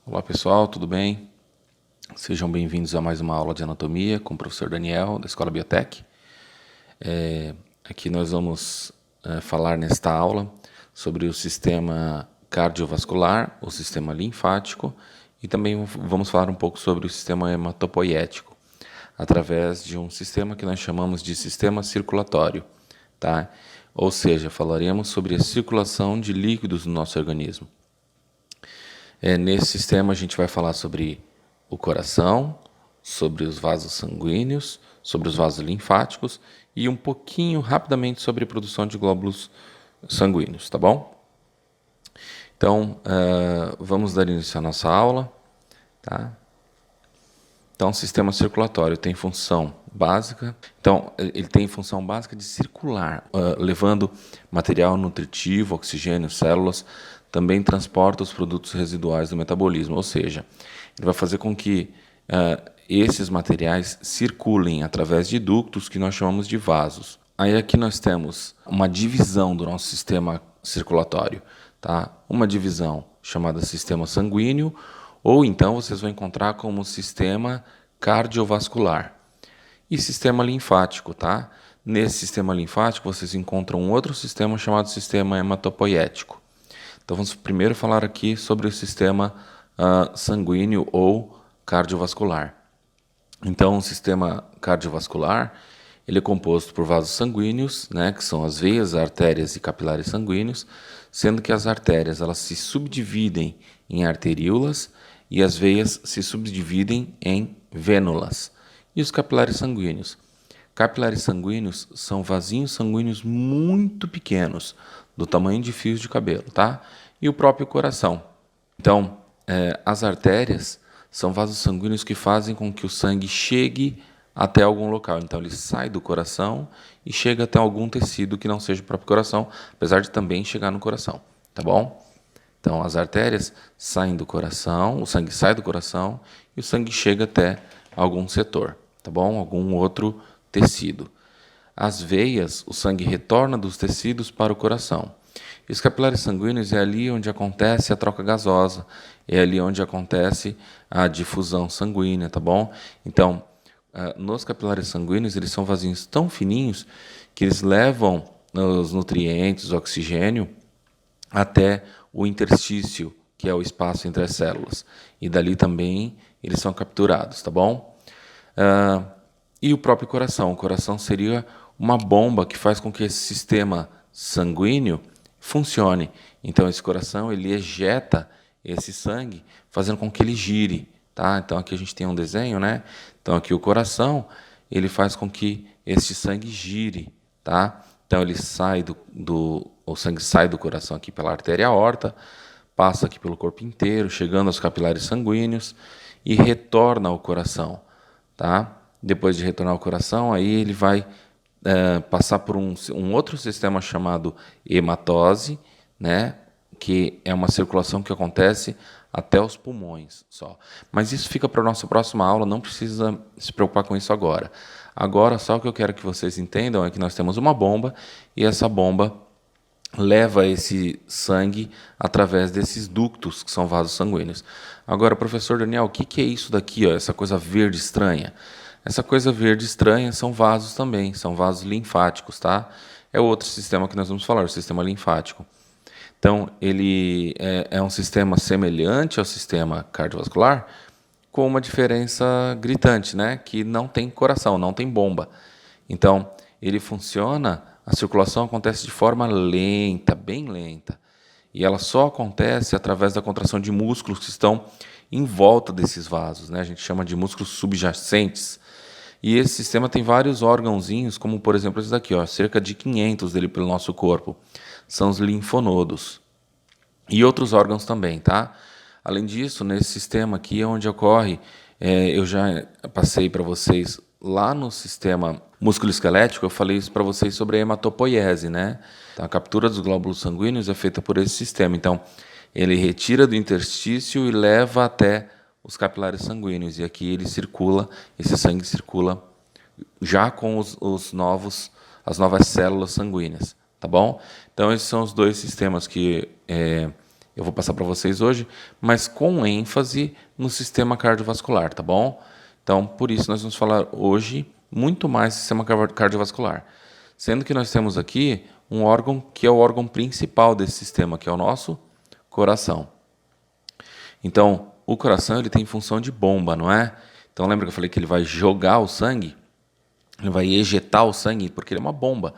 Olá pessoal, tudo bem? Sejam bem-vindos a mais uma aula de anatomia com o professor Daniel, da Escola Biotech. Aqui nós vamos falar nesta aula sobre o sistema cardiovascular, o sistema linfático e também vamos falar um pouco sobre o sistema hematopoético, através de um sistema que nós chamamos de sistema circulatório, tá? Ou seja, falaremos sobre a circulação de líquidos no nosso organismo. Nesse sistema a gente vai falar sobre o coração, sobre os vasos sanguíneos, sobre os vasos linfáticos e um pouquinho, rapidamente, sobre a produção de glóbulos sanguíneos, tá bom? Então, vamos dar início à nossa aula, tá? Então, o sistema circulatório tem função básica. Então, ele tem função básica de circular, levando material nutritivo, oxigênio, células, também transporta os produtos residuais do metabolismo, ou seja, ele vai fazer com que esses materiais circulem através de ductos que nós chamamos de vasos. Aí aqui nós temos uma divisão do nosso sistema circulatório, tá? Uma divisão chamada sistema sanguíneo, ou então vocês vão encontrar como sistema cardiovascular e sistema linfático, tá? Nesse sistema linfático vocês encontram um outro sistema chamado sistema hematopoético. Então vamos primeiro falar aqui sobre o sistema sanguíneo ou cardiovascular. Então o sistema cardiovascular ele é composto por vasos sanguíneos, né, que são as veias, artérias e capilares sanguíneos, sendo que as artérias elas se subdividem em arteríolas e as veias se subdividem em vênulas. E os capilares sanguíneos? Capilares sanguíneos são vasinhos sanguíneos muito pequenos, do tamanho de fios de cabelo, tá? E o próprio coração. Então, as artérias são vasos sanguíneos que fazem com que o sangue chegue até algum local. Então, ele sai do coração e chega até algum tecido que não seja o próprio coração, apesar de também chegar no coração, tá bom? Então, as artérias saem do coração, o sangue sai do coração e o sangue chega até algum setor, tá bom? Algum outro tecido. As veias, o sangue retorna dos tecidos para o coração. E os capilares sanguíneos é ali onde acontece a troca gasosa, é ali onde acontece a difusão sanguínea, tá bom? Então, nos capilares sanguíneos, eles são vasinhos tão fininhos que eles levam os nutrientes, o oxigênio, até o interstício, que é o espaço entre as células. E dali também eles são capturados, tá bom? E o próprio coração. O coração seria uma bomba que faz com que esse sistema sanguíneo funcione. Então, esse coração ele ejeta esse sangue, fazendo com que ele gire, tá? Então, aqui a gente tem um desenho, né? Então, aqui o coração ele faz com que este sangue gire, tá? Então, ele sai o sangue sai do coração aqui pela artéria aorta, passa aqui pelo corpo inteiro, chegando aos capilares sanguíneos e retorna ao coração, tá? Depois de retornar ao coração, aí ele vai passar por um outro sistema chamado hematose, né? Que é uma circulação que acontece até os pulmões só. Mas isso fica para a nossa próxima aula, não precisa se preocupar com isso agora. Agora, só o que eu quero que vocês entendam é que nós temos uma bomba e essa bomba leva esse sangue através desses ductos, que são vasos sanguíneos. Agora, professor Daniel, o que é isso daqui, ó, essa coisa verde estranha? Essa coisa verde estranha são vasos também, são vasos linfáticos, tá? É outro sistema que nós vamos falar, o sistema linfático. Então, ele é um sistema semelhante ao sistema cardiovascular, com uma diferença gritante, né? Que não tem coração, não tem bomba. Então, ele funciona, a circulação acontece de forma lenta, bem lenta. E ela só acontece através da contração de músculos que estão em volta desses vasos, né? A gente chama de músculos subjacentes. E esse sistema tem vários órgãozinhos, como por exemplo esse daqui, ó, cerca de 500 dele pelo nosso corpo. São os linfonodos. E outros órgãos também, tá? Além disso, nesse sistema aqui é onde ocorre, eu já passei para vocês lá no sistema musculoesquelético, eu falei isso para vocês sobre a hematopoiese, né? Então, a captura dos glóbulos sanguíneos é feita por esse sistema. Então, ele retira do interstício e leva até os capilares sanguíneos. E aqui ele circula, esse sangue circula já com as novas células sanguíneas, tá bom? Então, esses são os dois sistemas que eu vou passar para vocês hoje, mas com ênfase no sistema cardiovascular, tá bom? Então, por isso nós vamos falar hoje muito mais do sistema cardiovascular. Sendo que nós temos aqui um órgão que é o órgão principal desse sistema, que é o nosso coração. Então, o coração ele tem função de bomba, não é? Então, lembra que eu falei que ele vai jogar o sangue? Ele vai ejetar o sangue porque ele é uma bomba.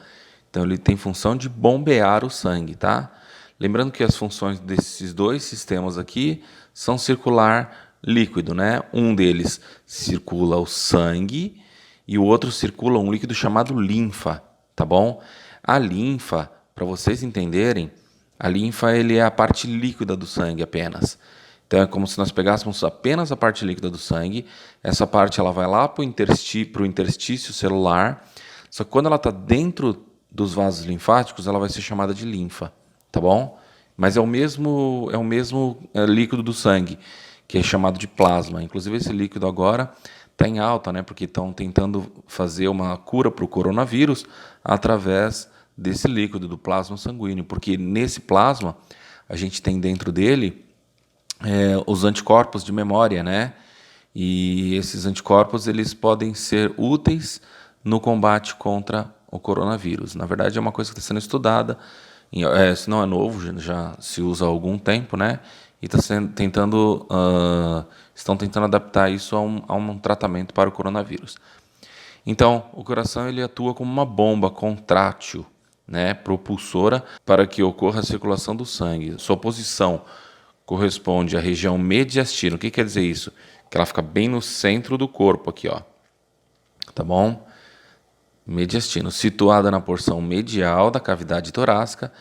Então, ele tem função de bombear o sangue, tá? Lembrando que as funções desses dois sistemas aqui são circular líquido, né? Um deles circula o sangue e o outro circula um líquido chamado linfa, tá bom? A linfa, para vocês entenderem, a linfa ele é a parte líquida do sangue apenas. Então é como se nós pegássemos apenas a parte líquida do sangue, essa parte ela vai lá para o interstício celular, só que quando ela está dentro dos vasos linfáticos, ela vai ser chamada de linfa, tá bom? Mas é o mesmo líquido do sangue, que é chamado de plasma. Inclusive esse líquido agora está em alta, né? Porque estão tentando fazer uma cura para o coronavírus através desse líquido, do plasma sanguíneo, porque nesse plasma a gente tem dentro dele os anticorpos de memória, né? E esses anticorpos eles podem ser úteis no combate contra o coronavírus. Na verdade, é uma coisa que está sendo estudada, isso não é novo, já se usa há algum tempo, né? E estão tentando adaptar isso a um tratamento para o coronavírus. Então, o coração ele atua como uma bomba contrátil, né, propulsora para que ocorra a circulação do sangue. Sua posição corresponde à região mediastina. O que quer dizer isso? Que ela fica bem no centro do corpo aqui, ó. Tá bom? Mediastino, situada na porção medial da cavidade torácica.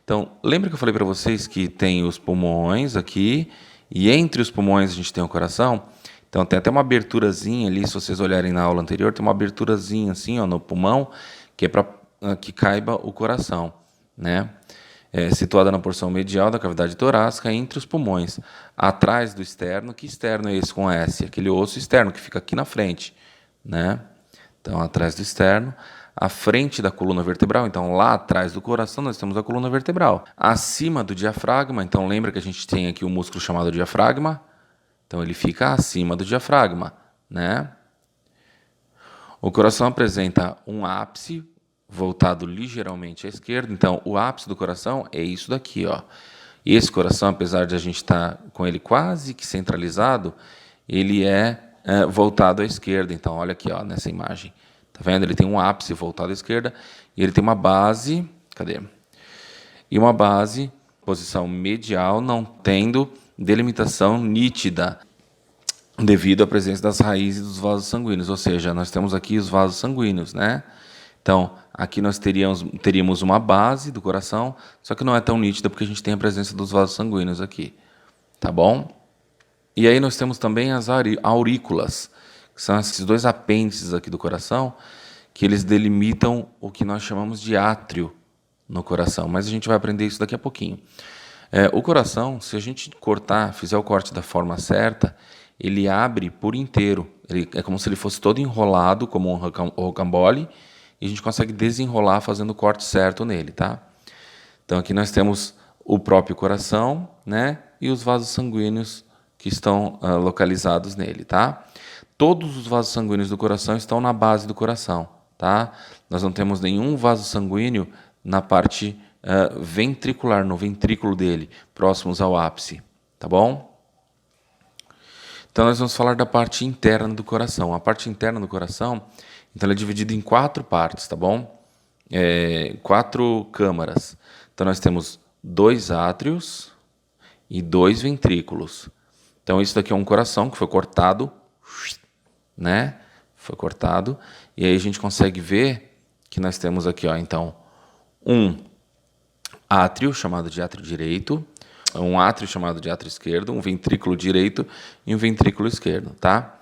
Então, lembra que eu falei para vocês que tem os pulmões aqui, e entre os pulmões a gente tem o coração? Então, tem até uma aberturazinha ali, se vocês olharem na aula anterior, tem uma aberturazinha assim, ó, no pulmão, que é para que caiba o coração, né? Situada na porção medial da cavidade torácica, entre os pulmões, atrás do externo. Que externo é esse com S? Aquele osso externo que fica aqui na frente, né? Então, atrás do externo, à frente da coluna vertebral. Então, lá atrás do coração, nós temos a coluna vertebral. Acima do diafragma, então lembra que a gente tem aqui um músculo chamado diafragma? Então, ele fica acima do diafragma, né? O coração apresenta um ápice voltado ligeiramente à esquerda. Então, o ápice do coração é isso daqui, ó. E esse coração, apesar de a gente estar com ele quase que centralizado, ele é voltado à esquerda. Então, olha aqui, ó, nessa imagem. Tá vendo? Ele tem um ápice voltado à esquerda e ele tem uma base, cadê? E uma base, posição medial, não tendo delimitação nítida devido à presença das raízes dos vasos sanguíneos. Ou seja, nós temos aqui os vasos sanguíneos, né? Então, aqui nós teríamos uma base do coração, só que não é tão nítida porque a gente tem a presença dos vasos sanguíneos aqui. Tá bom? E aí nós temos também as aurículas, que são esses dois apêndices aqui do coração, que eles delimitam o que nós chamamos de átrio no coração. Mas a gente vai aprender isso daqui a pouquinho. O coração, se a gente fizer o corte da forma certa, ele abre por inteiro. É como se ele fosse todo enrolado, como um rocambole, e a gente consegue desenrolar fazendo o corte certo nele, tá? Então aqui nós temos o próprio coração, né? E os vasos sanguíneos que estão localizados nele, tá? Todos os vasos sanguíneos do coração estão na base do coração, tá? Nós não temos nenhum vaso sanguíneo na parte ventricular, no ventrículo dele, próximos ao ápice, tá bom? Então nós vamos falar da parte interna do coração. A parte interna do coração, então ela é dividida em 4 partes, tá bom? 4 câmaras. Então nós temos 2 átrios e 2 ventrículos. Então isso daqui é um coração que foi cortado, né? Foi cortado. E aí a gente consegue ver que nós temos aqui, ó, então, um átrio chamado de átrio direito, um átrio chamado de átrio esquerdo, um ventrículo direito e um ventrículo esquerdo, tá?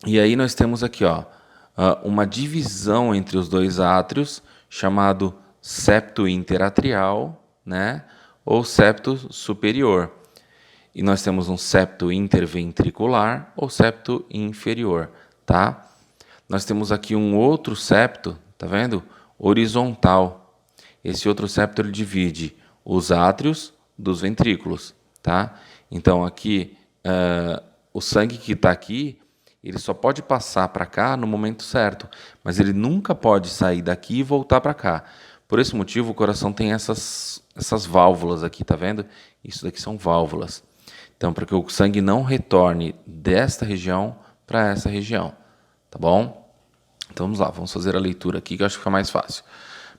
E aí nós temos aqui, ó, uma divisão entre os 2 átrios chamado septo interatrial, né? Ou septo superior. E nós temos um septo interventricular ou septo inferior, tá? Nós temos aqui um outro septo, tá vendo? Horizontal. Esse outro septo ele divide os átrios dos ventrículos, tá? Então, aqui, o sangue que está aqui, ele só pode passar para cá no momento certo, mas ele nunca pode sair daqui e voltar para cá. Por esse motivo, o coração tem essas válvulas aqui, tá vendo? Isso daqui são válvulas. Então, para que o sangue não retorne desta região para essa região, tá bom? Então, vamos lá, vamos fazer a leitura aqui, que eu acho que fica mais fácil.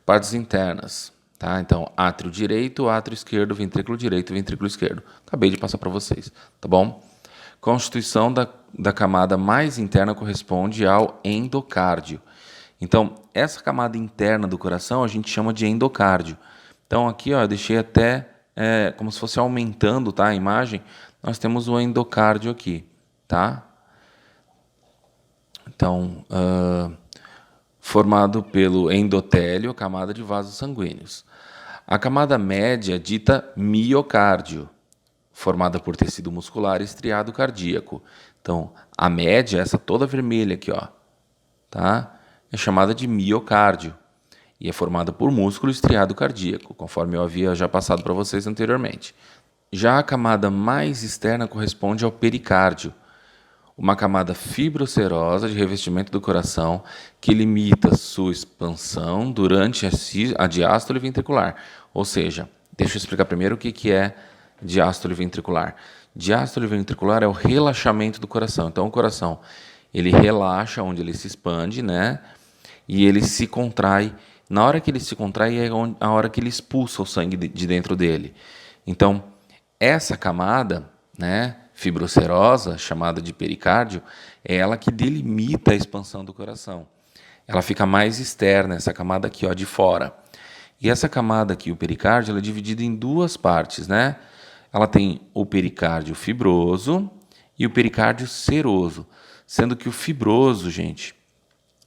Partes internas, tá? Então, átrio direito, átrio esquerdo, ventrículo direito, ventrículo esquerdo. Acabei de passar para vocês, tá bom? Constituição da camada mais interna corresponde ao endocárdio. Então, essa camada interna do coração a gente chama de endocárdio. Então, aqui, ó, eu deixei até como se fosse aumentando, tá, a imagem. Nós temos o endocárdio aqui, tá? Então, formado pelo endotélio, camada de vasos sanguíneos. A camada média dita miocárdio, formada por tecido muscular e estriado cardíaco. Então, a média, essa toda vermelha aqui, ó, tá? É chamada de miocárdio e é formada por músculo estriado cardíaco, conforme eu havia já passado para vocês anteriormente. Já a camada mais externa corresponde ao pericárdio, uma camada fibrocerosa de revestimento do coração que limita sua expansão durante a diástole ventricular. Ou seja, deixa eu explicar primeiro o que é diástole ventricular. Diástole ventricular é o relaxamento do coração. Então, o coração, ele relaxa onde ele se expande, né? E ele se contrai. Na hora que ele se contrai é a hora que ele expulsa o sangue de dentro dele. Então, essa camada, né, fibrocerosa, chamada de pericárdio, é ela que delimita a expansão do coração. Ela fica mais externa, essa camada aqui, ó, de fora. E essa camada aqui, o pericárdio, ela é dividida em duas partes, né? Ela tem o pericárdio fibroso e o pericárdio seroso, sendo que o fibroso, gente,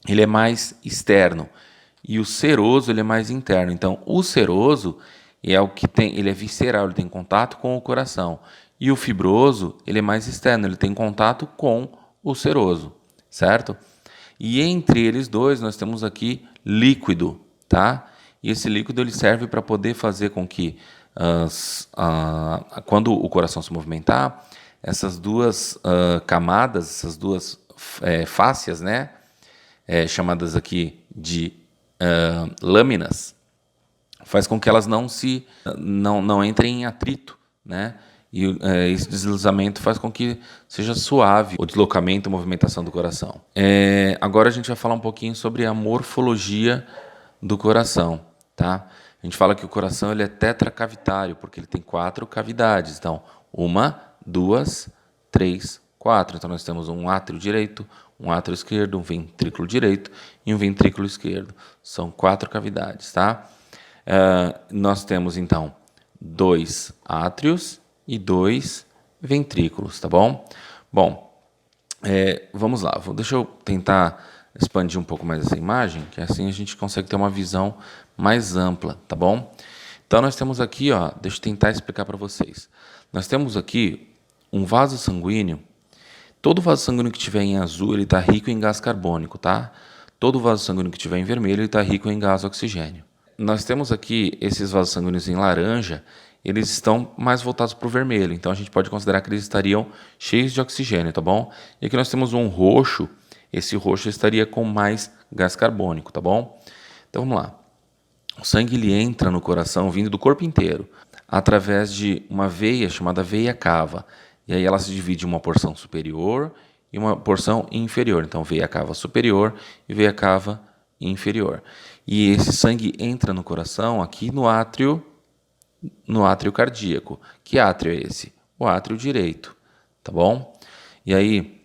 ele é mais externo e o seroso ele é mais interno. Então, o seroso é o que tem, ele é visceral, ele tem contato com o coração. E o fibroso, ele é mais externo, ele tem contato com o seroso, certo? E entre eles dois, nós temos aqui líquido, tá? E esse líquido ele serve para poder fazer com que, quando o coração se movimentar, essas duas camadas, essas duas fáscias, né? Chamadas aqui de lâminas, faz com que elas não entrem em atrito, né? E esse deslizamento faz com que seja suave o deslocamento e movimentação do coração. Agora a gente vai falar um pouquinho sobre a morfologia do coração, tá? A gente fala que o coração ele é tetracavitário, porque ele tem 4 cavidades. Então, 1, 2, 3, 4. Então, nós temos um átrio direito, um átrio esquerdo, um ventrículo direito e um ventrículo esquerdo. São 4 cavidades, tá? Nós temos, então, 2 átrios e 2 ventrículos, tá bom? Bom, vamos lá. Deixa eu tentar expandir um pouco mais essa imagem, que assim a gente consegue ter uma visão mais ampla, tá bom? Então, nós temos aqui, ó, deixa eu tentar explicar para vocês. Nós temos aqui um vaso sanguíneo. Todo vaso sanguíneo que tiver em azul, ele está rico em gás carbônico, tá? Todo vaso sanguíneo que tiver em vermelho, ele está rico em gás oxigênio. Nós temos aqui esses vasos sanguíneos em laranja, eles estão mais voltados para o vermelho, então a gente pode considerar que eles estariam cheios de oxigênio, tá bom? E aqui nós temos um roxo, esse roxo estaria com mais gás carbônico, tá bom? Então vamos lá. O sangue ele entra no coração vindo do corpo inteiro, através de uma veia chamada veia cava. E aí ela se divide em uma porção superior e uma porção inferior. Então, veia cava superior e veia cava inferior. E esse sangue entra no coração aqui no átrio cardíaco. Que átrio é esse? O átrio direito, tá bom? E aí,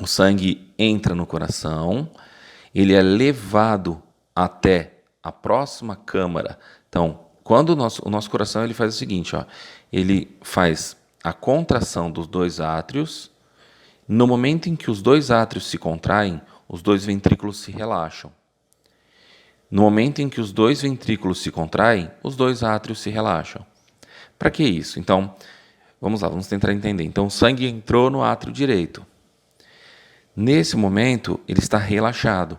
o sangue entra no coração, ele é levado até a próxima câmara. Então, quando o nosso coração ele faz o seguinte, ó, ele faz a contração dos 2 átrios. No momento em que os 2 átrios se contraem, os 2 ventrículos se relaxam. No momento em que os 2 ventrículos se contraem, os 2 átrios se relaxam. Para que isso? Então, vamos lá, vamos tentar entender. Então, o sangue entrou no átrio direito. Nesse momento, ele está relaxado.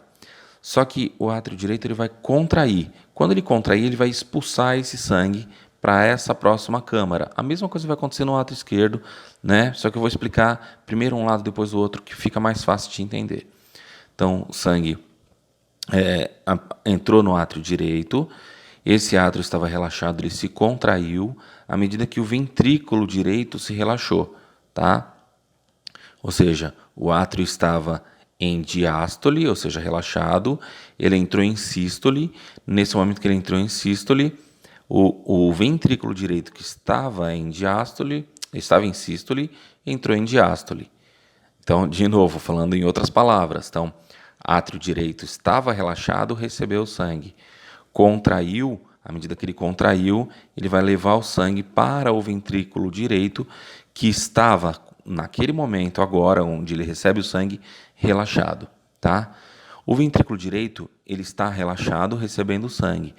Só que o átrio direito ele vai contrair. Quando ele contrair, ele vai expulsar esse sangue para essa próxima câmara. A mesma coisa vai acontecer no átrio esquerdo, né? Só que eu vou explicar primeiro um lado, depois o outro, que fica mais fácil de entender. Então, o sangue entrou no átrio direito, esse átrio estava relaxado, ele se contraiu à medida que o ventrículo direito se relaxou, tá? Ou seja, o átrio estava em diástole, ou seja, relaxado, ele entrou em sístole. Nesse momento que ele entrou em sístole, o ventrículo direito que estava em diástole, estava em sístole, entrou em diástole. Então, de novo, falando em outras palavras, então, átrio direito estava relaxado, recebeu o sangue. Contraiu, à medida que ele contraiu, ele vai levar o sangue para o ventrículo direito, que estava, naquele momento, agora, onde ele recebe o sangue, relaxado. Tá? O ventrículo direito, ele está relaxado, recebendo o sangue.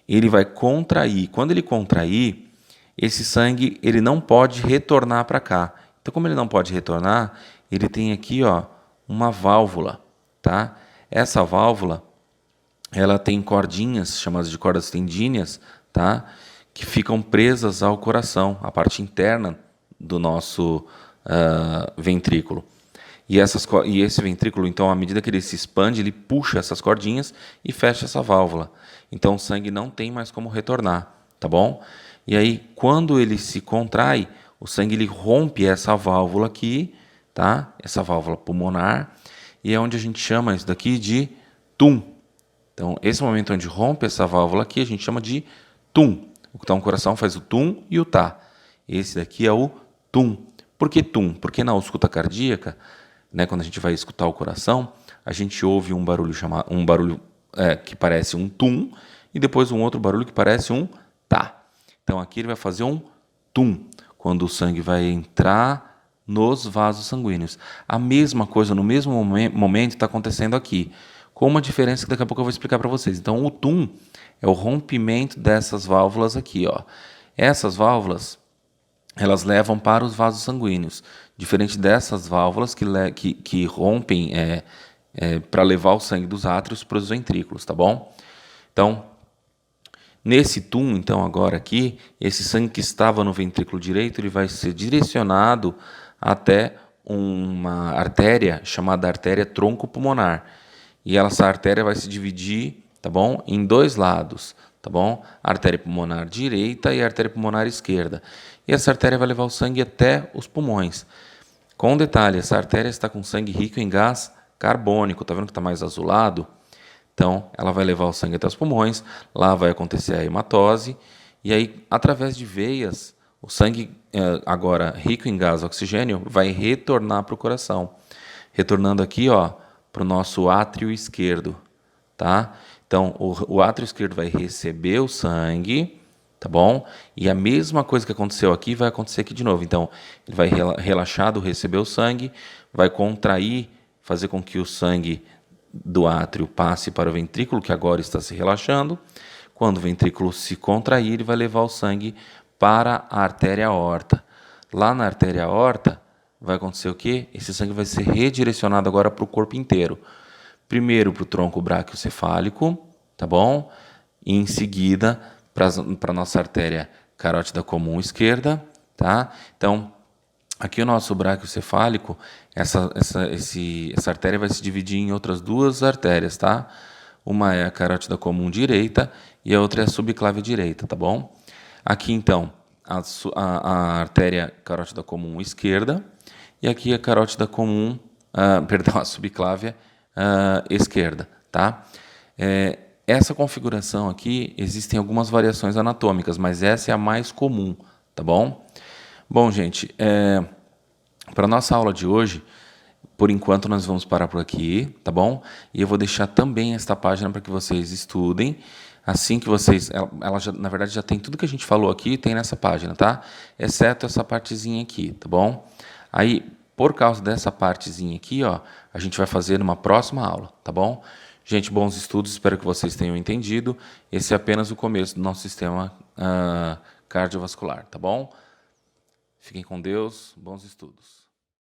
Ele vai contrair. Quando ele contrair, esse sangue ele não pode retornar para cá. Então, como ele não pode retornar, ele tem aqui, ó, uma válvula, tá? Essa válvula, ela tem cordinhas chamadas de cordas tendíneas, tá? Que ficam presas ao coração, a parte interna do nosso ventrículo. E esse ventrículo, então, à medida que ele se expande, ele puxa essas cordinhas e fecha essa válvula. Então, o sangue não tem mais como retornar, tá bom? E aí, quando ele se contrai, o sangue ele rompe essa válvula aqui, tá? Essa válvula pulmonar, e é onde a gente chama isso daqui de TUM. Então, esse momento onde rompe essa válvula aqui, a gente chama de TUM. Então, o coração faz o TUM e o TÁ. Esse daqui é o TUM. Por que TUM? Porque na ausculta cardíaca, né, quando a gente vai escutar o coração, a gente ouve um barulho que parece um TUM e depois um outro barulho que parece um TÁ. Então, aqui ele vai fazer um TUM, quando o sangue vai entrar nos vasos sanguíneos. A mesma coisa, no mesmo momento, está acontecendo aqui, com uma diferença que daqui a pouco eu vou explicar para vocês. Então, o TUM é o rompimento dessas válvulas aqui, ó. Essas válvulas, elas levam para os vasos sanguíneos, diferente dessas válvulas que rompem para levar o sangue dos átrios para os ventrículos, tá bom? Então, nesse TUM, então, agora aqui, esse sangue que estava no ventrículo direito, ele vai ser direcionado até uma artéria chamada artéria tronco-pulmonar. E essa artéria vai se dividir, tá bom, em dois lados, tá bom? A artéria pulmonar direita e a artéria pulmonar esquerda. E essa artéria vai levar o sangue até os pulmões. Com detalhe, essa artéria está com sangue rico em gás carbônico, tá vendo que está mais azulado? Então, ela vai levar o sangue até os pulmões, lá vai acontecer a hematose, e aí, através de veias, o sangue, agora rico em gás oxigênio, vai retornar para o coração. Retornando aqui, ó, para o nosso átrio esquerdo, tá? Então, o átrio esquerdo vai receber o sangue, tá bom? E a mesma coisa que aconteceu aqui vai acontecer aqui de novo. Então, ele vai relaxado receber o sangue, vai contrair, fazer com que o sangue do átrio passe para o ventrículo, que agora está se relaxando. Quando o ventrículo se contrair, ele vai levar o sangue para a artéria aorta. Lá na artéria aorta, vai acontecer o quê? Esse sangue vai ser redirecionado agora para o corpo inteiro. Primeiro para o tronco braquiocefálico, tá bom? E em seguida para a nossa artéria carótida comum esquerda, tá? Então, aqui o nosso braquiocefálico, essa artéria vai se dividir em outras duas artérias, tá? Uma é a carótida comum direita e a outra é a subclávia direita, tá bom? Aqui, então, a artéria carótida comum esquerda e aqui a carótida comum, a subclávia esquerda, tá? Essa configuração aqui, existem algumas variações anatômicas, mas essa é a mais comum, tá bom? Bom, gente, para a nossa aula de hoje, por enquanto nós vamos parar por aqui, tá bom? E eu vou deixar também esta página para que vocês estudem. Assim que vocês... Ela já, na verdade, já tem tudo que a gente falou aqui, tem nessa página, tá? Exceto essa partezinha aqui, tá bom? Aí, por causa dessa partezinha aqui, ó, a gente vai fazer numa próxima aula, tá bom? Gente, bons estudos, espero que vocês tenham entendido. Esse é apenas o começo do nosso sistema cardiovascular, tá bom? Fiquem com Deus, bons estudos.